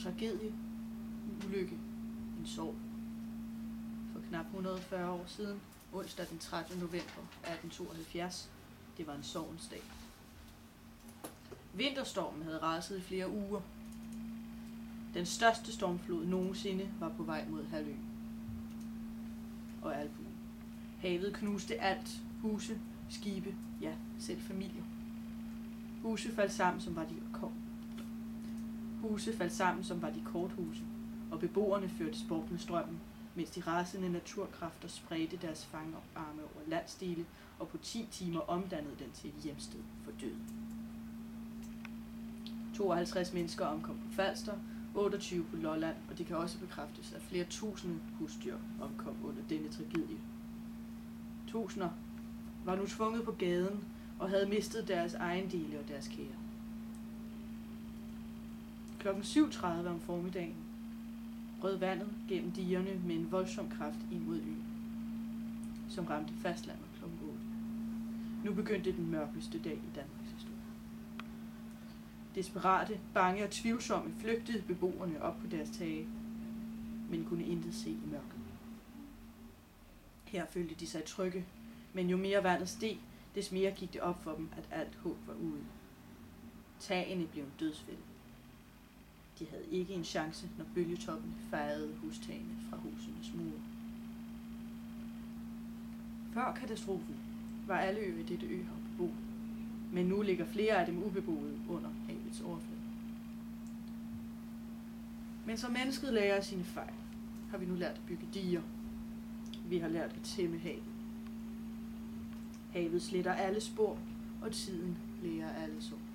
tragedie, en ulykke, en sorg. For knap 140 år siden, onsdag den 13. november 1872, det var en sorgens dag. Vinterstormen havde raset i flere uger. Den største stormflod nogensinde var på vej mod halvøen og albuen. Havet knuste alt, huse, skibe, ja, selv familier. Huse faldt sammen, som var de korthuse, og beboerne førtes bort med strømmen, mens de rasende naturkræfter spredte deres fangarme over landsdele og på 10 timer omdannede den til et hjemsted for døde. 52 mennesker omkom på Falster, 28 på Lolland, og det kan også bekræftes, at flere tusinde husdyr omkom under denne tragedie. Tusinder var nu tvunget på gaden og havde mistet deres ejendele og deres kære. Klokken 7:30 om formiddagen brød vandet gennem digerne med en voldsom kraft ind mod øen, som ramte fastlandet klokken 8. Nu begyndte den mørkeste dag i Danmarks historie. Desperate, bange og tvivlsomme flygtede beboerne op på deres tage, men kunne intet se i mørket. Her følte de sig trygge, men jo mere vandet steg, des mere gik det op for dem, at alt håb var ude. Tagene blev en dødsfælde. De havde ikke en chance, når bølgetoppene fejrede hustagene fra husenes mure. Før katastrofen var alle øer i dette øhav beboet, men nu ligger flere af dem ubeboede under havets overflade. Men som mennesket lærer af sine fejl, har vi nu lært at bygge diger. Vi har lært at tæmme havet. Havet sletter alle spor, og tiden lærer alle sår.